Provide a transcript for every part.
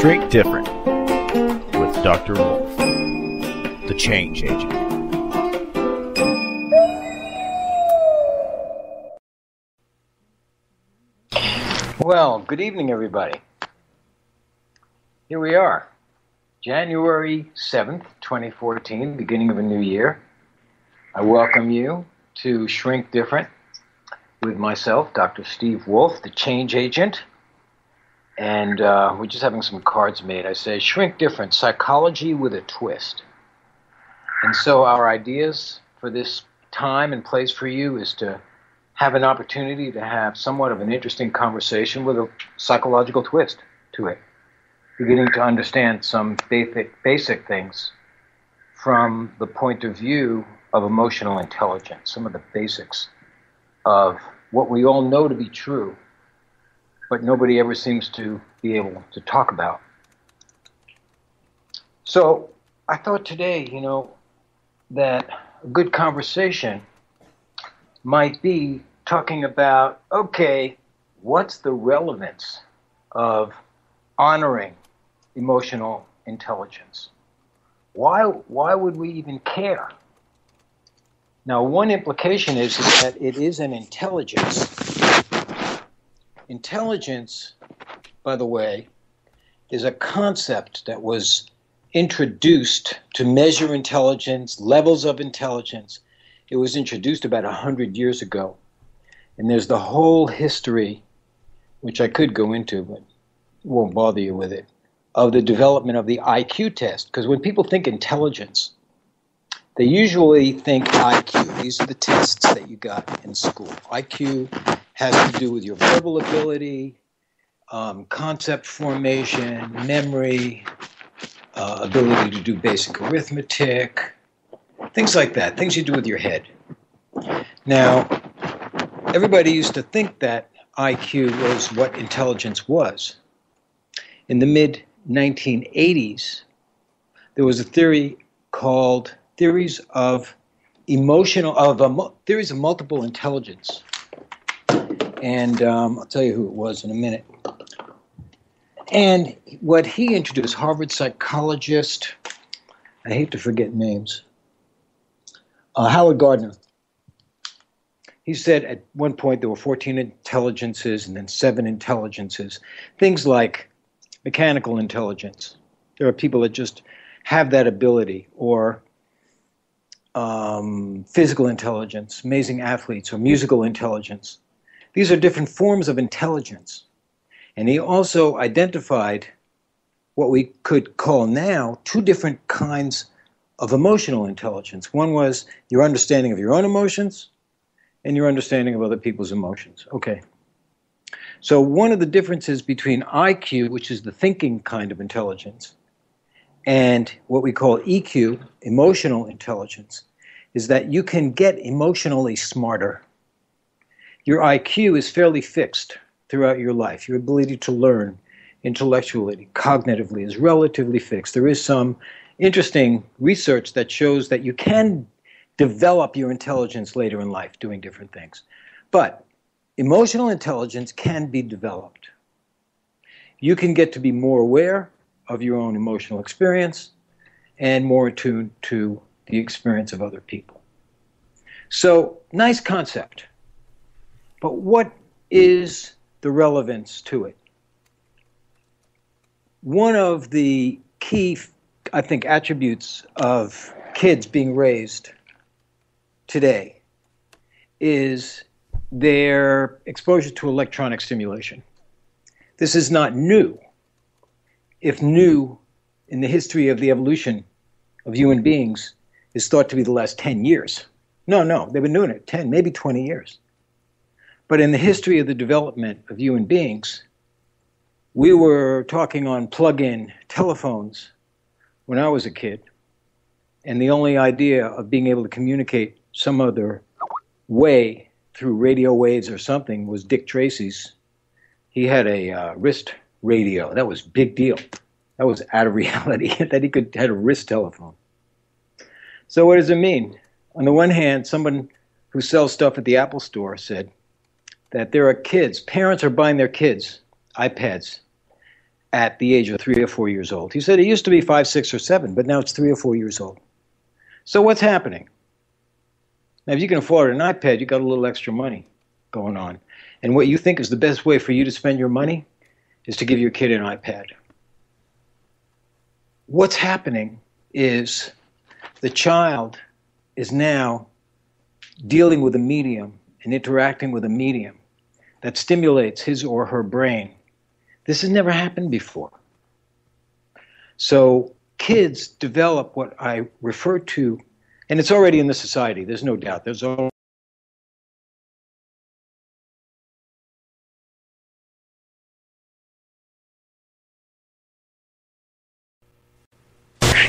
Shrink Different with Dr. Wolf, the change agent. Well, good evening, everybody. Here we are, January 7th, 2014, beginning of a new year. I welcome you to Shrink Different with myself, Dr. Steve Wolf, the change agent. And we're just having some cards made. I say, Shrink Different, psychology with a twist. And so our ideas for this time and place for you is to have an opportunity to have somewhat of an interesting conversation with a psychological twist to it. Beginning to understand some basic things from the point of view of emotional intelligence, some of the basics of what we all know to be true, but nobody ever seems to be able to talk about. So I thought today, that a good conversation might be talking about, okay, what's the relevance of honoring emotional intelligence? Why would we even care? Now, one implication is that it is an intelligence. Intelligence, by the way, is a concept that was introduced to measure intelligence, levels of intelligence. It was introduced about 100 years ago. And there's the whole history, which I could go into, but won't bother you with it, of the development of the IQ test. Because when people think intelligence, they usually think IQ. These are the tests that you got in school. IQ has to do with your verbal ability, concept formation, memory, ability to do basic arithmetic, things like that, things you do with your head. Now, everybody used to think that IQ was what intelligence was. In the mid-1980s, there was a theory called theories of multiple intelligence. And I'll tell you who it was in a minute. And what he introduced, Harvard psychologist, I hate to forget names, Howard Gardner. He said at one point there were 14 intelligences and then 7 intelligences. Things like mechanical intelligence. There are people that just have that ability, or physical intelligence, amazing athletes, or musical intelligence. These are different forms of intelligence. And he also identified what we could call now 2 different kinds of emotional intelligence. One was your understanding of your own emotions and your understanding of other people's emotions. Okay. So one of the differences between IQ, which is the thinking kind of intelligence, and what we call EQ, emotional intelligence, is that you can get emotionally smarter. Your IQ is fairly fixed throughout your life. Your ability to learn intellectually, cognitively, is relatively fixed. There is some interesting research that shows that you can develop your intelligence later in life doing different things. But emotional intelligence can be developed. You can get to be more aware of your own emotional experience and more attuned to the experience of other people. So, nice concept. But what is the relevance to it? One of the key, I think, attributes of kids being raised today is their exposure to electronic stimulation. This is not new. If new in the history of the evolution of human beings is thought to be the last 10 years. No, they've been doing it 10, maybe 20 years. But in the history of the development of human beings, we were talking on plug-in telephones when I was a kid, and the only idea of being able to communicate some other way through radio waves or something was Dick Tracy's. He had a wrist radio. That was a big deal. That was out of reality, that he had a wrist telephone. So what does it mean? On the one hand, someone who sells stuff at the Apple store said that there are kids, parents are buying their kids iPads at the age of 3 or 4 years old. He said it used to be 5, 6, or 7, but now it's 3 or 4 years old. So what's happening? Now, if you can afford an iPad, you got a little extra money going on. And what you think is the best way for you to spend your money is to give your kid an iPad. What's happening is the child is now dealing with a medium and interacting with a medium that stimulates his or her brain. This has never happened before. So kids develop what I refer to, and it's already in the society, there's no doubt. There's already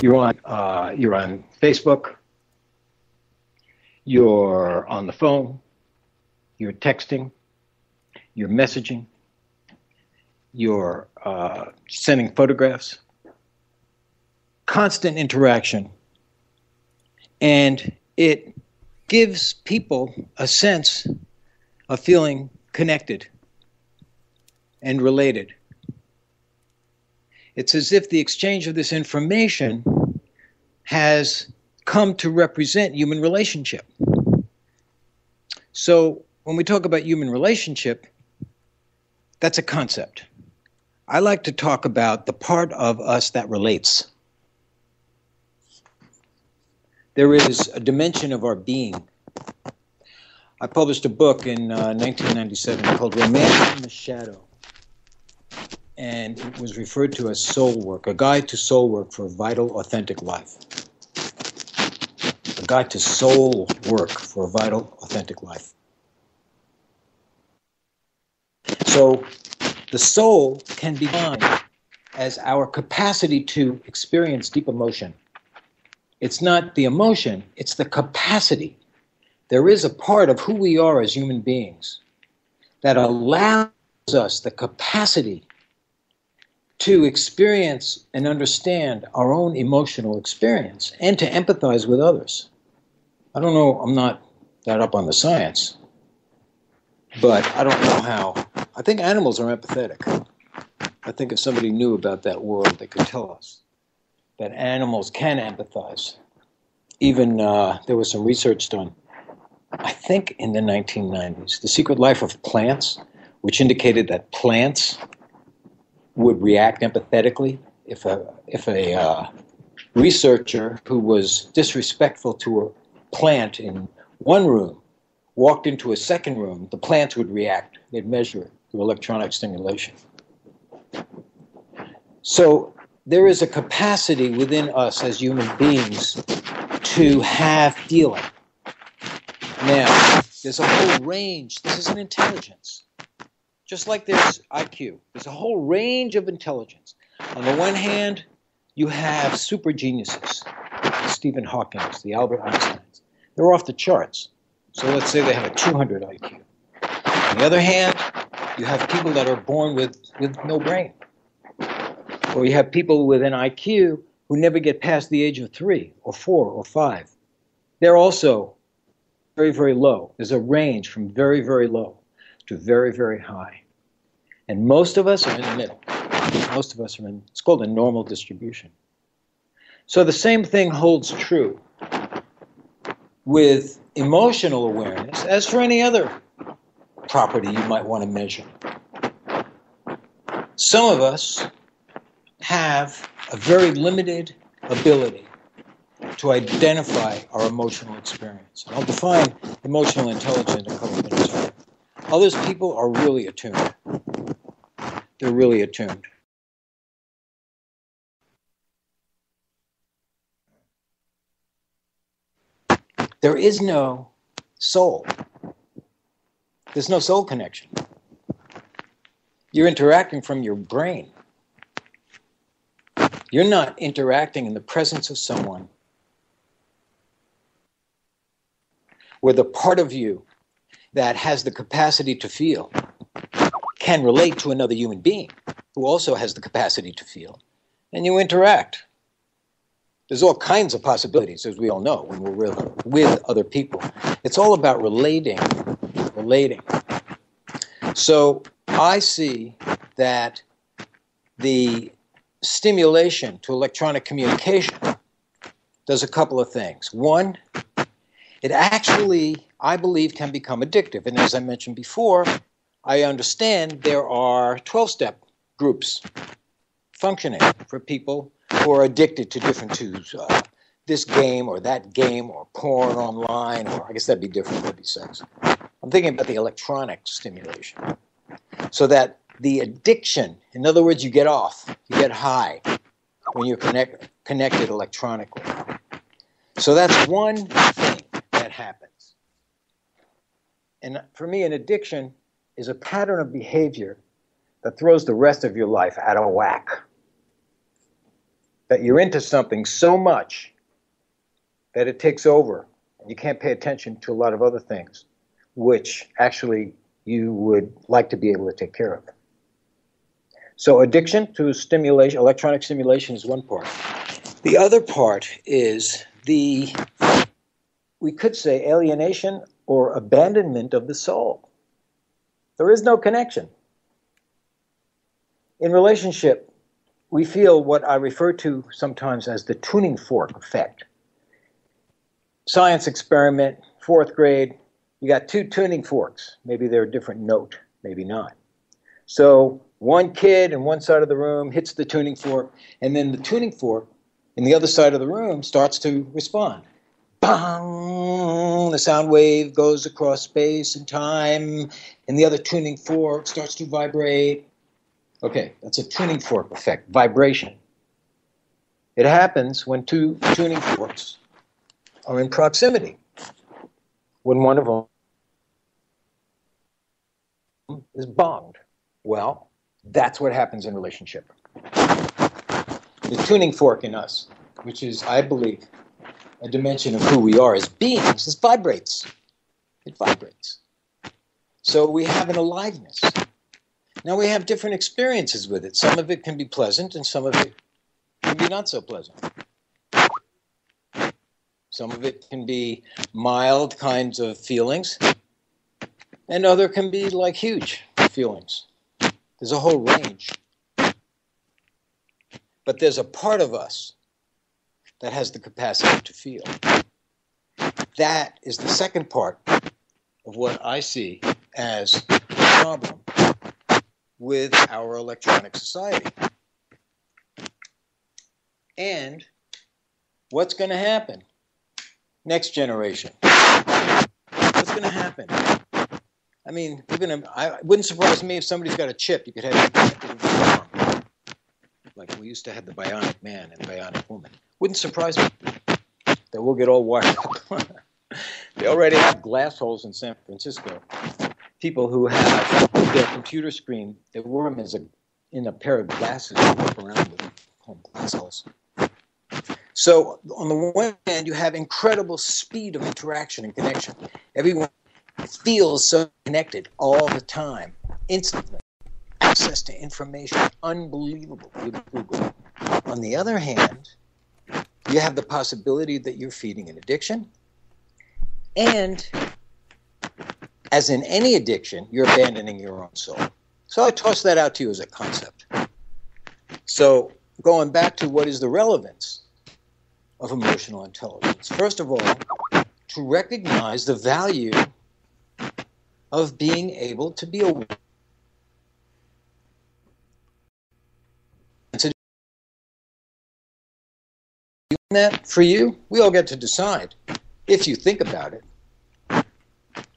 you're on Facebook, you're on the phone, you're texting, you're messaging, you're sending photographs, constant interaction, and it gives people a sense of feeling connected and related. It's as if the exchange of this information has come to represent human relationship. So when we talk about human relationship, that's a concept. I like to talk about the part of us that relates. There is a dimension of our being. I published a book in 1997 called Romance in the Shadow. And it was referred to as soul work, a guide to soul work for a vital, authentic life. A guide to soul work for a vital, authentic life. So the soul can be defined as our capacity to experience deep emotion. It's not the emotion, it's the capacity. There is a part of who we are as human beings that allows us the capacity to experience and understand our own emotional experience and to empathize with others. I don't know, I'm not that up on the science, but I don't know how. I think animals are empathetic. I think if somebody knew about that world, they could tell us that animals can empathize. Even there was some research done, I think in the 1990s, The Secret Life of Plants, which indicated that plants would react empathetically if a researcher who was disrespectful to a plant in one room walked into a second room, the plants would react. They'd measure it through electronic stimulation. So there is a capacity within us as human beings to have feeling. Now, there's a whole range. This is an intelligence. Just like there's IQ, there's a whole range of intelligence. On the one hand, you have super geniuses, the Stephen Hawkings, the Albert Einsteins. They're off the charts. So let's say they have a 200 IQ. On the other hand, you have people that are born with no brain. Or you have people with an IQ who never get past the age of 3 or 4 or 5. They're also very, very low. There's a range from very, very low to very, very high. And most of us are in the middle. Most of us are in, it's called a normal distribution. So the same thing holds true with emotional awareness as for any other property you might want to measure. Some of us have a very limited ability to identify our emotional experience. And I'll define emotional intelligence in a couple of minutes. Others people are really attuned. They're really attuned. There is no soul. There's no soul connection. You're interacting from your brain. You're not interacting in the presence of someone where the part of you that has the capacity to feel can relate to another human being who also has the capacity to feel, and you interact. There's all kinds of possibilities, as we all know, when we're with other people. It's all about relating. So I see that the stimulation to electronic communication does a couple of things. One, it actually, I believe, can become addictive. And as I mentioned before, I understand there are 12-step groups functioning for people who are addicted to different tools. This game or that game or porn online, or I guess that'd be different, that'd be sex. I'm thinking about the electronic stimulation. So that the addiction, in other words, you get off, you get high when you're connected electronically. So that's one thing that happens. And for me, an addiction is a pattern of behavior that throws the rest of your life out of whack. That you're into something so much that it takes over, and you can't pay attention to a lot of other things, which actually you would like to be able to take care of. So addiction to stimulation, electronic stimulation, is one part. The other part is we could say, alienation or abandonment of the soul. There is no connection. In relationship, we feel what I refer to sometimes as the tuning fork effect. Science experiment, 4th grade, you got 2 tuning forks. Maybe they're a different note, maybe not. So one kid in one side of the room hits the tuning fork, and then the tuning fork in the other side of the room starts to respond. Bang! The sound wave goes across space and time, and the other tuning fork starts to vibrate. Okay, that's a tuning fork effect, vibration. It happens when 2 tuning forks are in proximity. When one of them is bonged. Well, that's what happens in relationship. The tuning fork in us, which is, I believe, a dimension of who we are as beings, it vibrates. It vibrates. So we have an aliveness. Now we have different experiences with it. Some of it can be pleasant and some of it can be not so pleasant. Some of it can be mild kinds of feelings, and other can be like huge feelings. There's a whole range. But there's a part of us that has the capacity to feel. That is the second part of what I see as a problem with our electronic society. And what's going to happen? Next generation. What's going to happen? I mean, it wouldn't surprise me if somebody's got a chip you could have implanted in your arm. Like we used to have the bionic man and bionic woman. Wouldn't surprise me that we'll get all wired up. They already have glass holes in San Francisco. People who have their computer screen, they wear them in a pair of glasses to walk around with, called glass holes. So on the one hand, you have incredible speed of interaction and connection. Everyone feels so connected all the time, instantly. Access to information, unbelievable with Google. On the other hand, you have the possibility that you're feeding an addiction, and as in any addiction, you're abandoning your own soul. So I toss that out to you as a concept. So going back to what is the relevance of emotional intelligence. First of all, to recognize the value of being able to be aware. That for you, we all get to decide if you think about it.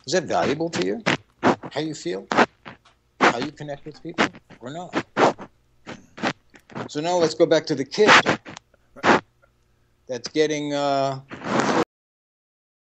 Is that valuable to you? How you feel? How you connect with people or not? So now let's go back to the kid that's getting